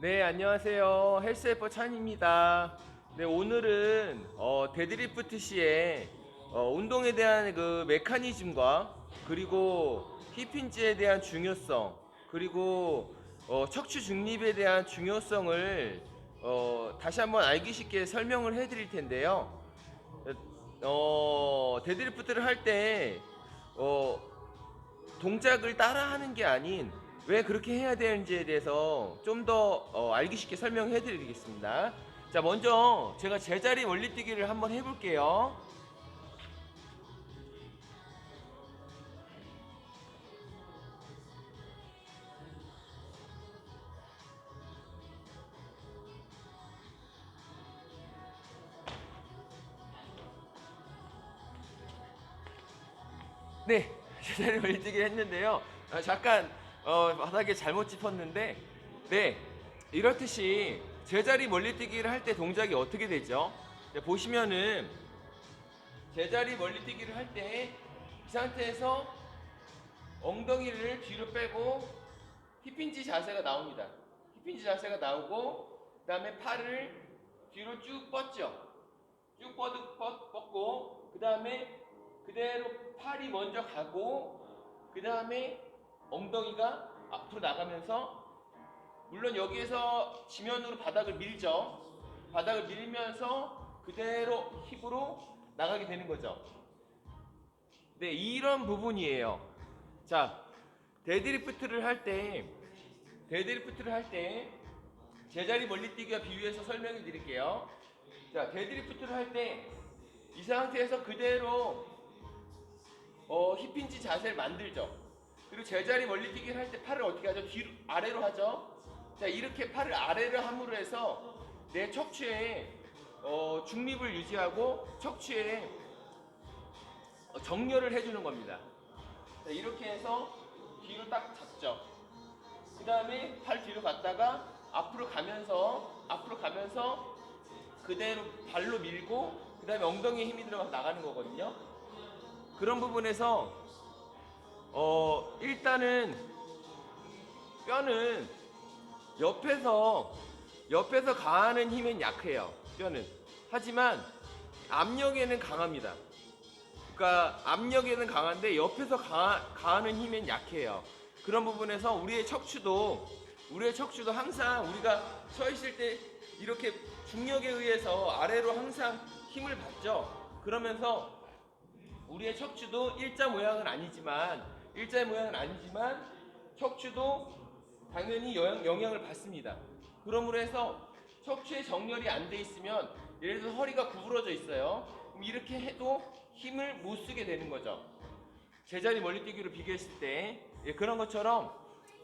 네, 안녕하세요. 헬스에퍼 찬입니다. 네, 오늘은 데드리프트 시에 운동에 대한 그 메커니즘과 그리고 힙힌지에 대한 중요성 그리고 척추 중립에 대한 중요성을 다시 한번 알기 쉽게 설명을 해드릴 텐데요. 데드리프트를 할 때 동작을 따라하는 게 아닌 왜 그렇게 해야 되는지에 대해서 좀 더 알기 쉽게 설명해 드리겠습니다. 자, 먼저 제가 제자리 멀리뛰기를 한번 해볼게요. 네, 제자리 멀리뛰기를 했는데요. 잠깐 바닥에 잘못 짚었는데, 네, 이렇듯이 제자리 멀리뛰기를 할 때 동작이 어떻게 되죠? 네, 보시면은 제자리 멀리뛰기를 할 때 이 상태에서 엉덩이를 뒤로 빼고 힙힌지 자세가 나옵니다. 힙힌지 자세가 나오고 그 다음에 팔을 뒤로 쭉 뻗죠. 쭉 뻗고 그 다음에 그대로 팔이 먼저 가고 그 다음에 엉덩이가 앞으로 나가면서 물론 여기에서 지면으로 바닥을 밀죠. 바닥을 밀면서 그대로 힙으로 나가게 되는 거죠. 네, 이런 부분이에요. 자, 데드리프트를 할 때 제자리 멀리뛰기와 비유해서 설명해 드릴게요. 자, 데드리프트를 할 때 이 상태에서 그대로 힙힌지 자세를 만들죠. 그리고 제자리 멀리뛰기를 할 때 팔을 어떻게 하죠? 뒤로 아래로 하죠. 자, 이렇게 팔을 아래로 함으로 해서 내 척추에 중립을 유지하고 척추에 정렬을 해주는 겁니다. 자, 이렇게 해서 뒤로 딱 잡죠. 그 다음에 팔 뒤로 갔다가 앞으로 가면서 그대로 발로 밀고 그 다음에 엉덩이에 힘이 들어가서 나가는 거거든요. 그런 부분에서 일단은 뼈는 옆에서 가하는 힘은 약해요. 뼈는. 하지만 압력에는 강합니다. 그러니까 압력에는 강한데 옆에서 가하는 힘은 약해요. 그런 부분에서 우리의 척추도 항상 우리가 서 있을 때 이렇게 중력에 의해서 아래로 항상 힘을 받죠. 그러면서 우리의 척추도 일자 모양은 아니지만 척추도 당연히 영향을 받습니다. 그러므로 해서 척추의 정렬이 안 돼 있으면 예를 들어서 허리가 구부러져 있어요. 그럼 이렇게 해도 힘을 못 쓰게 되는 거죠. 제자리 멀리뛰기로 비교했을 때 그런 것처럼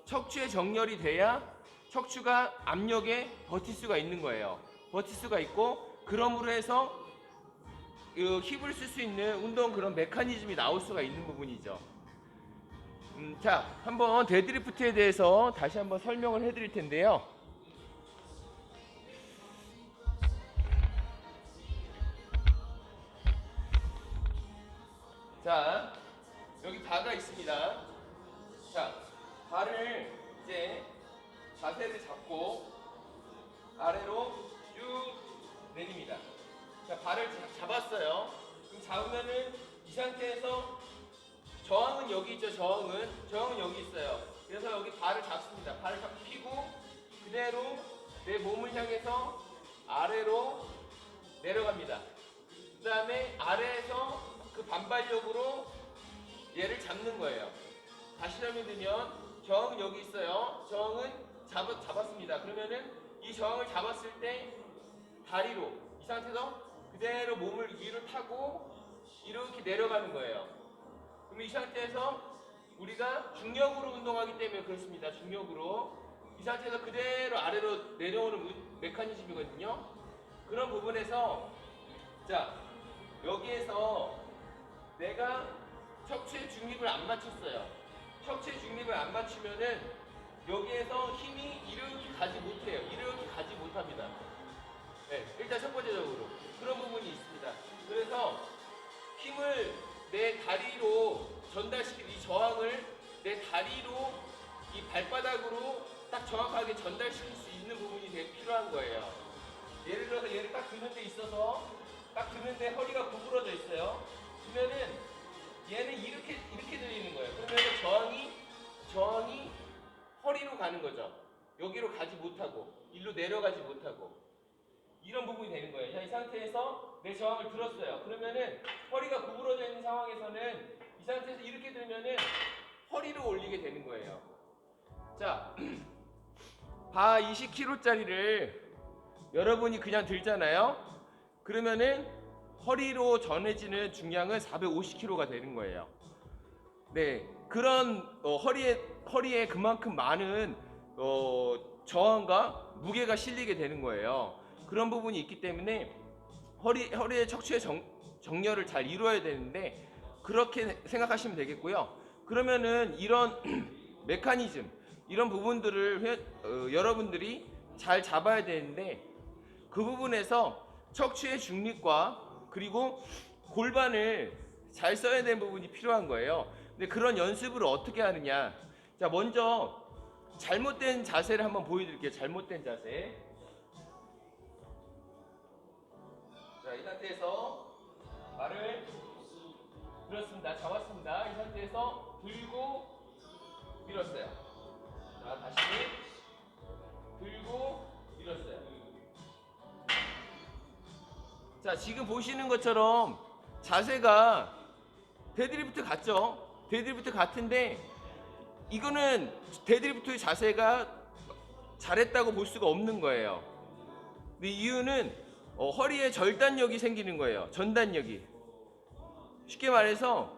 척추의 정렬이 돼야 척추가 압력에 버틸 수가 있는 거예요. 버틸 수가 있고 그러므로 해서 힙을 쓸 수 있는 운동 그런 메커니즘이 나올 수가 있는 부분이죠. 자, 한번 데드리프트에 대해서 다시 한번 설명을 해드릴 텐데요. 자, 여기 바가 있습니다. 자, 발을 이제 자세를 잡고 아래로 쭉 내립니다. 자, 발을 잡았어요. 그럼 잡으면은 이 상태에서 저항은 여기 있죠. 저항은 여기 있어요. 그래서 여기 발을 잡습니다. 발을 잡고 피고 그대로 내 몸을 향해서 아래로 내려갑니다. 그 다음에 아래에서 그 반발력으로 얘를 잡는 거예요. 다시 설명드리면 저항은 여기 있어요. 저항은 잡았습니다. 그러면은 이 저항을 잡았을 때 다리로 이 상태에서 그대로 몸을 위로 타고 이렇게 내려가는 거예요. 그럼 이 상태에서 우리가 중력으로 운동하기 때문에 그렇습니다. 중력으로 이 상태에서 그대로 아래로 내려오는 메커니즘이거든요. 그런 부분에서 자, 여기에서 내가 척추의 중립을 안 맞췄어요. 척추의 중립을 안 맞추면은 여기에서 힘이 이렇게 가지 못해요. 이렇게 가지 못합니다. 네, 일단 첫 번째적으로 그런 부분이 있습니다. 그래서 힘을 내 다리로 전달시키는 이 저항을 내 다리로 이 발바닥으로 딱 정확하게 전달시킬 수 있는 부분이 상태에서 얘를 딱 드는 데 있어서 딱 드는데 허리가 구부러져 있어요. 그러면은 얘는 이렇게 들리는 거예요. 그러면 저항이 허리로 가는 거죠. 여기로 가지 못하고 일로 내려가지 못하고 이런 부분이 되는 거예요. 자, 이 상태에서 내 저항을 들었어요. 그러면은 허리가 구부러져 있는 상황에서는 이 상태에서 이렇게 들면은 허리를 올리게 되는 거예요. 자, 바 20kg짜리를 여러분이 그냥 들잖아요. 그러면은 허리로 전해지는 중량은 450kg가 되는 거예요. 네, 그런 허리에 그만큼 많은 저항과 무게가 실리게 되는 거예요. 그런 부분이 있기 때문에 허리의 척추의 정렬을 잘 이루어야 되는데 그렇게 생각하시면 되겠고요. 그러면은 이런 메커니즘, 이런 부분들을 여러분들이 잘 잡아야 되는데 그 부분에서 척추의 중립과 그리고 골반을 잘 써야 되는 부분이 필요한 거예요. 근데 그런 연습을 어떻게 하느냐? 자, 먼저 잘못된 자세를 한번 보여드릴게요. 잘못된 자세. 자, 이 상태에서 발을 들었습니다. 잡았습니다. 이 상태에서 들고 밀었어요. 자, 다시 들고 밀었어요. 자, 지금 보시는 것처럼 자세가 데드리프트 같죠? 데드리프트 같은데 이거는 데드리프트의 자세가 잘했다고 볼 수가 없는 거예요. 근데 이유는 허리에 절단력이 생기는 거예요. 전단력이. 쉽게 말해서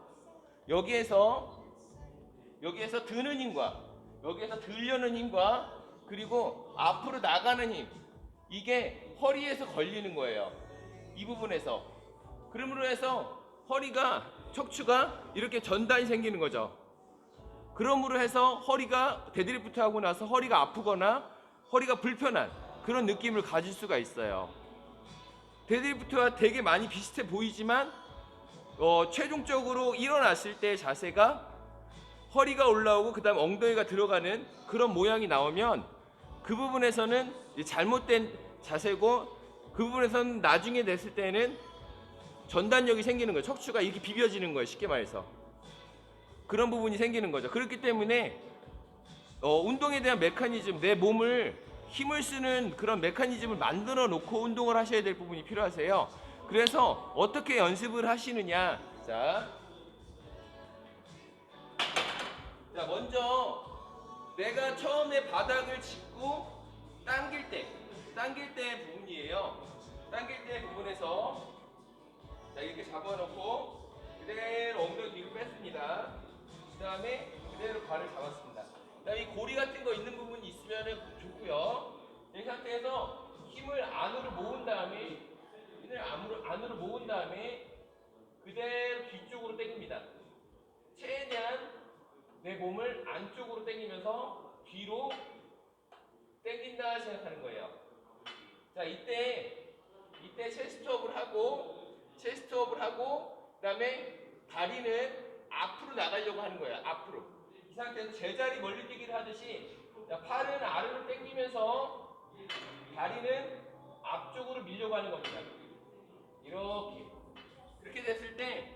여기에서 드는 힘과 여기에서 들려는 힘과 그리고 앞으로 나가는 힘, 이게 허리에서 걸리는 거예요. 이 부분에서. 그러므로 해서 척추가 이렇게 전단이 생기는 거죠. 그러므로 해서 허리가 데드리프트 하고 나서 허리가 아프거나 허리가 불편한 그런 느낌을 가질 수가 있어요. 데드리프트와 되게 많이 비슷해 보이지만 최종적으로 일어났을 때 자세가 허리가 올라오고 그 다음 엉덩이가 들어가는 그런 모양이 나오면 그 부분에서는 잘못된 자세고 그 부분에서는 나중에 냈을 때는 전단력이 생기는 거예요. 척추가 이렇게 비벼지는 거예요. 쉽게 말해서. 그런 부분이 생기는 거죠. 그렇기 때문에 운동에 대한 메커니즘, 내 몸을 힘을 쓰는 그런 메커니즘을 만들어 놓고 운동을 하셔야 될 부분이 필요하세요. 그래서 어떻게 연습을 하시느냐. 자, 먼저 내가 처음에 바닥을 짚고 당길 때 부분이에요. 당길 때 부분에서 자, 이렇게 잡아놓고 그대로 엉덩이 뒤로 뺐습니다. 그 다음에 그대로 발을 잡았습니다. 그다음에 이 고리 같은 거 있는 부분이 있으면 좋고요. 이 상태에서 힘을 안으로 모은 다음에 그대로 뒤쪽으로 당깁니다. 최대한 내 몸을 안쪽으로 당기면서 뒤로 당긴다 생각하는 거예요. 자, 이때 체스트업을 하고 그다음에 다리는 앞으로 나가려고 하는 거예요. 앞으로. 이 상태에서 제자리 멀리 뛰기를 하듯이 팔은 아래로 당기면서 다리는 앞쪽으로 밀려고 하는 겁니다. 이렇게 됐을 때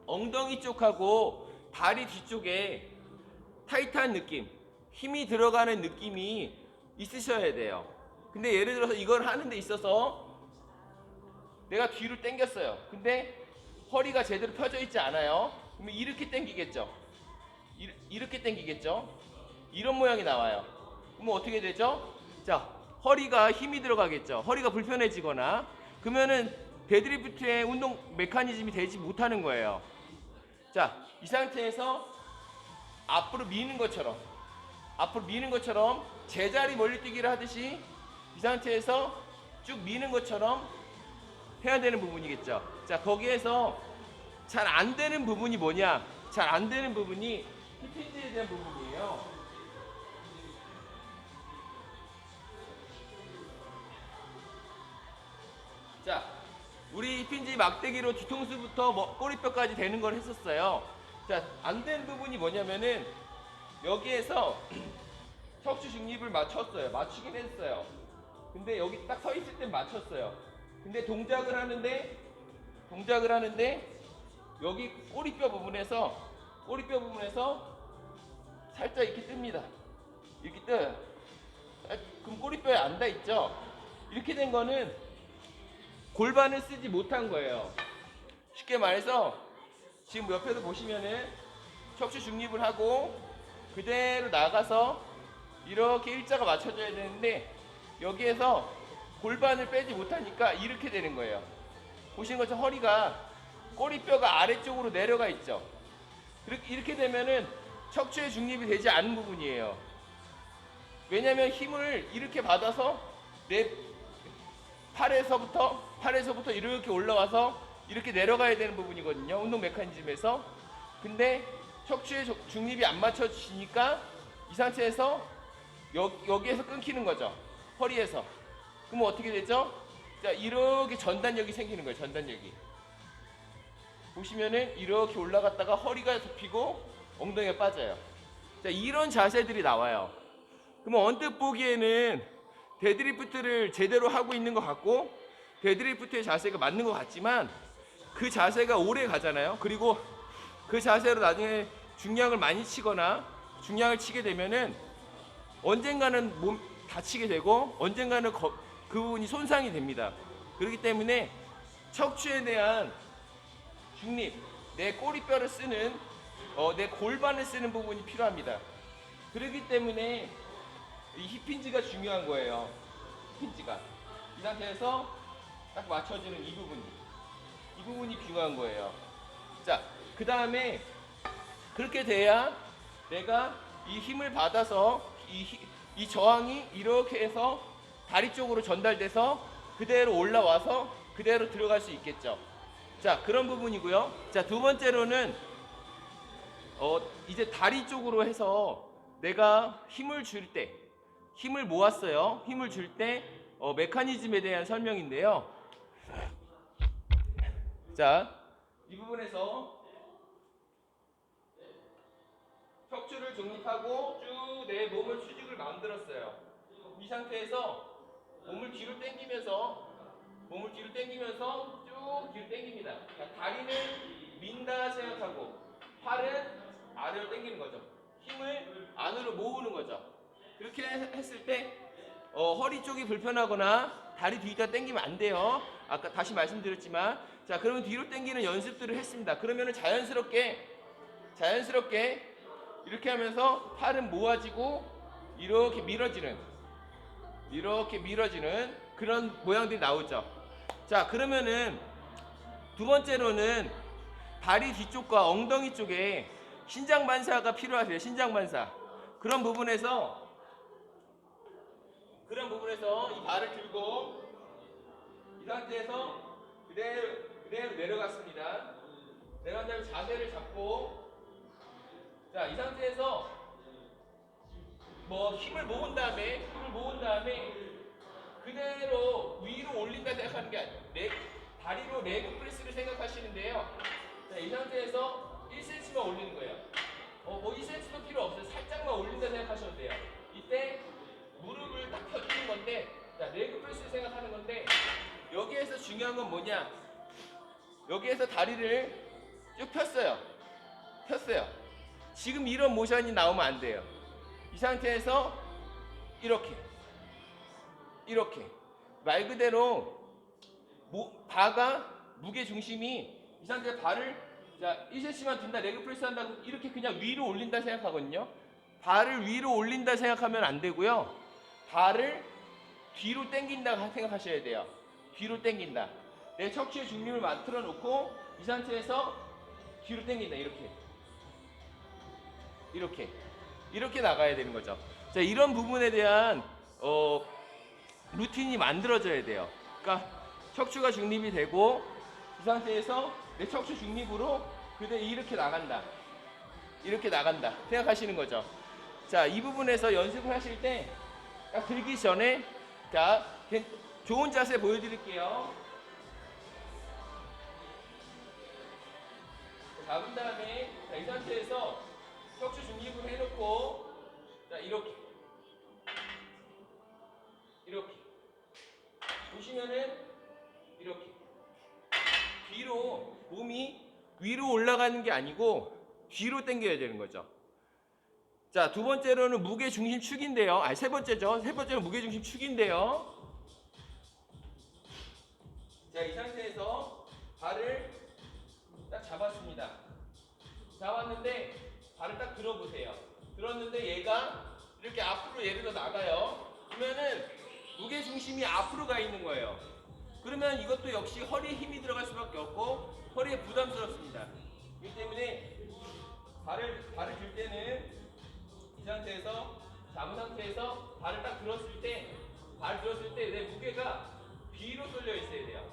엉덩이 쪽하고 다리 뒤쪽에 타이트한 느낌, 힘이 들어가는 느낌이 있으셔야 돼요. 근데 예를 들어서 이걸 하는 데 있어서 내가 뒤로 당겼어요. 근데 허리가 제대로 펴져 있지 않아요. 그러면 이렇게 당기겠죠. 이렇게 당기겠죠. 이런 모양이 나와요. 그러면 어떻게 되죠? 자, 허리가 힘이 들어가겠죠. 허리가 불편해지거나 그러면은 데드리프트의 운동 메커니즘이 되지 못하는 거예요. 자, 이 상태에서 앞으로 미는 것처럼 제자리 멀리 뛰기를 하듯이 이 상태에서 쭉 미는 것처럼 해야 되는 부분이겠죠. 자, 거기에서 잘 안 되는 부분이 뭐냐? 잘 안 되는 부분이 힙힌지에 대한 부분이에요. 자, 우리 힙힌지 막대기로 뒤통수부터 꼬리뼈까지 되는 걸 했었어요. 자, 안 되는 부분이 뭐냐면은 여기에서 척추 중립을 맞추긴 했어요. 근데 여기 딱 서 있을 땐 맞췄어요. 근데 동작을 하는데 여기 꼬리뼈 부분에서 살짝 이렇게 뜹니다. 이렇게 떠요. 그럼 꼬리뼈에 안 닿아 있죠? 이렇게 된 거는 골반을 쓰지 못한 거예요. 쉽게 말해서 지금 옆에서 보시면은 척추 중립을 하고 그대로 나가서 이렇게 일자가 맞춰져야 되는데 여기에서 골반을 빼지 못하니까 이렇게 되는 거예요. 보시는 것처럼 허리가 꼬리뼈가 아래쪽으로 내려가 있죠. 이렇게 되면은 척추의 중립이 되지 않은 부분이에요. 왜냐면 힘을 이렇게 받아서 내 팔에서부터 이렇게 올라와서 이렇게 내려가야 되는 부분이거든요. 운동 메커니즘에서. 근데 척추의 중립이 안 맞춰지니까 이 상태에서 여기에서 끊기는 거죠. 허리에서. 그럼 어떻게 되죠? 자, 이렇게 전단력이 생기는 거예요. 전단력이. 보시면은 이렇게 올라갔다가 허리가 접히고 엉덩이가 빠져요. 자, 이런 자세들이 나와요. 그러면 언뜻 보기에는 데드리프트를 제대로 하고 있는 것 같고 데드리프트의 자세가 맞는 것 같지만 그 자세가 오래 가잖아요. 그리고 그 자세로 나중에 중량을 많이 치거나 중량을 치게 되면은 언젠가는 몸 다치게 되고 언젠가는 그 부분이 손상이 됩니다. 그렇기 때문에 척추에 대한 중립, 내 꼬리뼈를 쓰는 내 골반을 쓰는 부분이 필요합니다. 그렇기 때문에 이 힙힌지가 중요한 거예요. 힙힌지가 이 상태에서 딱 맞춰지는 이 부분이 중요한 거예요. 자, 그 다음에 그렇게 돼야 내가 이 힘을 받아서 이 저항이 이렇게 해서 다리 쪽으로 전달돼서 그대로 올라와서 그대로 들어갈 수 있겠죠. 자, 그런 부분이고요. 자, 두 번째로는 이제 다리 쪽으로 해서 내가 힘을 줄 때, 힘을 모았어요. 힘을 줄 때 메커니즘에 대한 설명인데요. 자, 이 부분에서 척추를 중립하고 쭉 내 몸을 수직을 만들었어요. 이 상태에서 몸을 뒤로 당기면서 쭉 뒤로 당깁니다. 자, 다리는 민다 생각하고 팔은 아래로 당기는 거죠. 힘을 안으로 모으는 거죠. 그렇게 했을 때 허리 쪽이 불편하거나 다리 뒤에다 당기면 안 돼요. 아까 다시 말씀드렸지만 자, 그러면 뒤로 당기는 연습들을 했습니다. 그러면 자연스럽게 이렇게 하면서 팔은 모아지고 이렇게 밀어지는 그런 모양들이 나오죠. 자, 그러면은 두 번째로는 다리 뒤쪽과 엉덩이 쪽에 신장 반사가 필요하세요. 신장 반사. 그런 부분에서 이 발을 들고 이 상태에서 그대로 내려갔습니다. 내려간 다음에 자세를 잡고 자, 이 상태에서 힘을 모은 다음에 그대로 위로 올린다 생각하는 게 아니에요. 다리로 레그 프레스를 생각하시는데요. 자, 이 상태에서 1cm만 올리는 거예요. 1cm도 필요 없어요. 살짝만 올린다 생각하셔도 돼요. 이때 무릎을 딱 펴주는 건데, 자, 레그 프레스를 생각하는 건데, 여기에서 중요한 건 뭐냐? 여기에서 다리를 쭉 폈어요. 지금 이런 모션이 나오면 안 돼요. 이 상태에서 이렇게 말 그대로 바가 무게 중심이 이 상태에서 발을 자 1cm만 든다 레그 프레스 한다고 이렇게 그냥 위로 올린다 생각하거든요. 발을 위로 올린다 생각하면 안 되고요. 발을 뒤로 당긴다 생각하셔야 돼요. 뒤로 당긴다. 내 척추의 중립을 만들어 놓고 이 상태에서 뒤로 당긴다. 이렇게 나가야 되는 거죠. 자, 이런 부분에 대한 루틴이 만들어져야 돼요. 그러니까 척추가 중립이 되고 이 상태에서 내 척추 중립으로 그대로 이렇게 나간다 생각하시는 거죠. 자, 이 부분에서 연습을 하실 때 딱 들기 전에 자, 좋은 자세 보여드릴게요. 잡은 다음에 자, 이 상태에서 척추 중립을 해놓고 자, 이렇게 보시면은 이렇게 뒤로 몸이 위로 올라가는 게 아니고 뒤로 당겨야 되는 거죠. 자, 두 번째로는 무게중심 축인데요. 세 번째죠. 세 번째는 무게중심 축인데요. 자, 이 상태에서 발을 딱 잡았습니다. 잡았는데 발을 딱 들어보세요. 들었는데 얘가 이렇게 앞으로 예를 들어 나가요. 그러면은 무게중심이 앞으로 가 있는 거예요. 그러면 이것도 역시 허리에 힘이 들어갈 수밖에 없고 허리에 부담스럽습니다. 그렇기 때문에 발을 들 때는 이 상태에서 잡은 상태에서 발을 딱 들었을 때 내 무게가 뒤로 쏠려 있어야 돼요.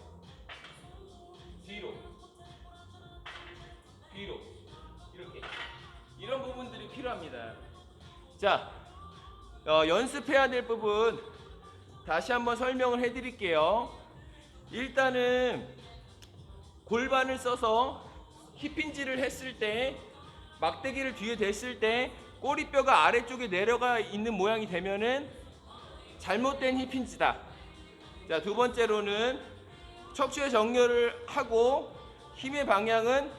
뒤로 이렇게 이런 부분들이 필요합니다. 자, 연습해야 될 부분 다시 한번 설명을 해드릴게요. 일단은 골반을 써서 힙힌지를 했을 때 막대기를 뒤에 댔을 때 꼬리뼈가 아래쪽에 내려가 있는 모양이 되면은 잘못된 힙힌지다. 자, 두 번째로는 척추의 정렬을 하고 힘의 방향은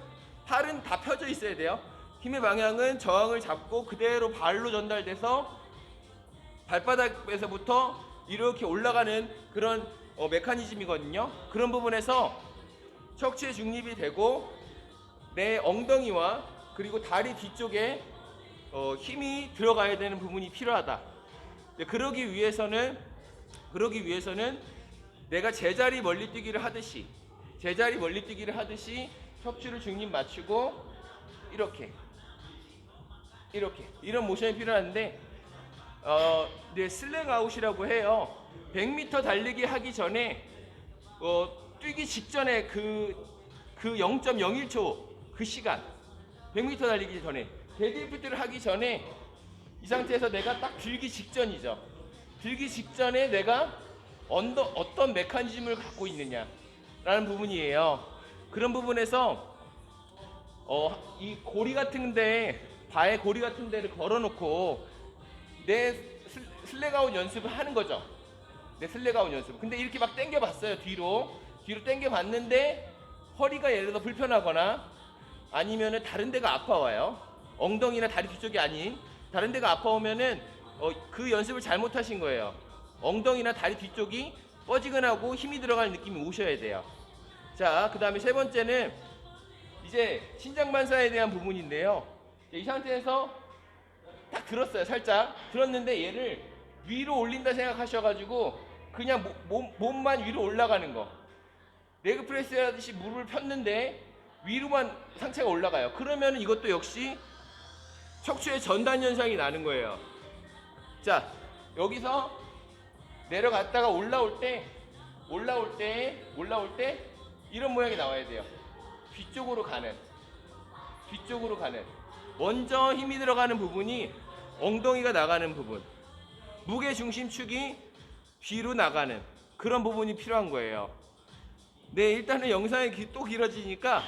팔은 다 펴져 있어야 돼요. 힘의 방향은 저항을 잡고 그대로 발로 전달돼서 발바닥에서부터 이렇게 올라가는 그런 메커니즘이거든요. 그런 부분에서 척추의 중립이 되고 내 엉덩이와 그리고 다리 뒤쪽에 힘이 들어가야 되는 부분이 필요하다. 그러기 위해서는 내가 제자리 멀리뛰기를 하듯이 척추를 중립 맞추고 이렇게 이런 모션이 필요한데 슬랙 아웃이라고 해요. 100m 달리기 하기 전에 뛰기 직전에 그 0.01초 그 시간 100m 달리기 전에 데드리프트를 하기 전에 이 상태에서 내가 딱 들기 직전이죠. 들기 직전에 내가 어떤 메커니즘을 갖고 있느냐라는 부분이에요. 그런 부분에서 이 고리 같은데 바에 고리 같은 데를 걸어놓고 내 슬랙아웃 연습을 하는 거죠. 내 슬랙아웃 연습. 근데 이렇게 막 당겨봤어요. 뒤로 당겨봤는데 허리가 예를 들어 불편하거나 아니면은 다른 데가 아파와요. 엉덩이나 다리 뒤쪽이 아닌 다른 데가 아파오면은 그 연습을 잘못하신 거예요. 엉덩이나 다리 뒤쪽이 뻐지근하고 힘이 들어갈 느낌이 오셔야 돼요. 자, 그 다음에 세 번째는 이제 신장 반사에 대한 부분인데요. 이 상태에서 딱 들었어요. 살짝 들었는데 얘를 위로 올린다 생각하셔가지고 그냥 몸만 위로 올라가는 거. 레그 프레스 하듯이 무릎을 폈는데 위로만 상체가 올라가요. 그러면 이것도 역시 척추의 전단 현상이 나는 거예요. 자, 여기서 내려갔다가 올라올 때 이런 모양이 나와야 돼요. 뒤쪽으로 가는 먼저 힘이 들어가는 부분이 엉덩이가 나가는 부분, 무게 중심축이 뒤로 나가는 그런 부분이 필요한 거예요. 네, 일단은 영상이 또 길어지니까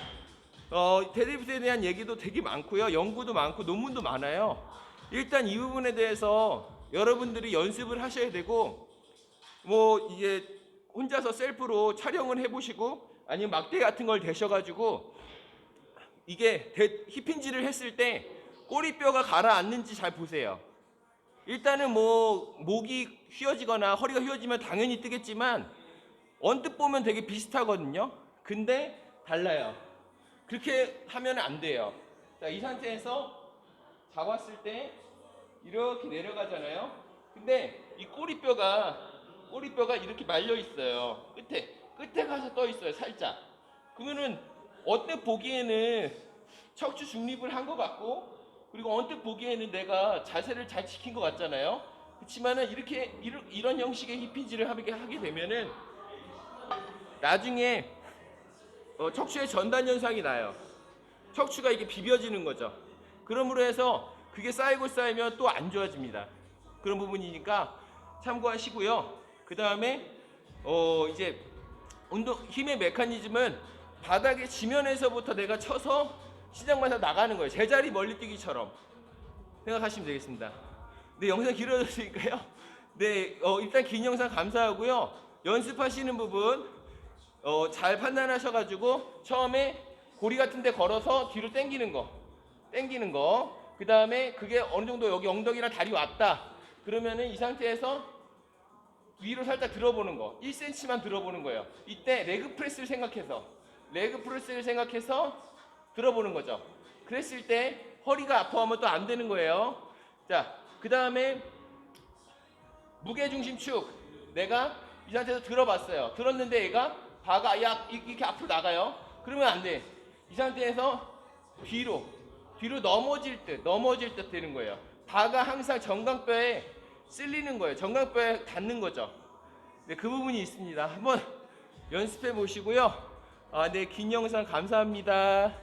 데드리프트에 대한 얘기도 되게 많고요. 연구도 많고 논문도 많아요. 일단 이 부분에 대해서 여러분들이 연습을 하셔야 되고 이게 혼자서 셀프로 촬영을 해보시고 아니면 막대 같은 걸 대셔가지고 이게 힙힌지를 했을 때 꼬리뼈가 가라앉는지 잘 보세요. 일단은 목이 휘어지거나 허리가 휘어지면 당연히 뜨겠지만 언뜻 보면 되게 비슷하거든요. 근데 달라요. 그렇게 하면 안 돼요. 자, 이 상태에서 잡았을 때 이렇게 내려가잖아요. 근데 이 꼬리뼈가 이렇게 말려 있어요. 끝에 가서 떠 있어요. 살짝. 그러면은 언뜻 보기에는 척추 중립을 한 것 같고 그리고 언뜻 보기에는 내가 자세를 잘 지킨 것 같잖아요. 그렇지만은 이런 형식의 힙힌지를 하게 되면은 나중에 척추의 전단 현상이 나요. 척추가 이렇게 비벼지는 거죠. 그러므로 해서 그게 쌓이면 또 안 좋아집니다. 그런 부분이니까 참고하시고요. 그 다음에 이제 힘의 메커니즘은 바닥의 지면에서부터 내가 쳐서 신장반사 나가는 거예요. 제자리 멀리뛰기처럼 생각하시면 되겠습니다. 네, 영상 길어졌으니까요. 네, 일단 긴 영상 감사하고요. 연습하시는 부분 잘 판단하셔가지고 처음에 고리 같은데 걸어서 뒤로 당기는 거. 그 다음에 그게 어느 정도 여기 엉덩이랑 다리 왔다. 그러면은 이 상태에서 위로 살짝 들어보는 거. 1cm만 들어보는 거예요. 이때 레그 프레스를 생각해서 들어보는 거죠. 그랬을 때 허리가 아파하면 또 안 되는 거예요. 자, 그 다음에 무게중심축. 내가 이 상태에서 들어봤어요. 들었는데 얘가 바가 이렇게 앞으로 나가요. 그러면 안 돼. 이 상태에서 뒤로 넘어질 듯 되는 거예요. 바가 항상 정강뼈에 쓸리는 거예요. 정강뼈에 닿는 거죠. 네, 그 부분이 있습니다. 한번 연습해 보시고요. 네, 긴 영상 감사합니다.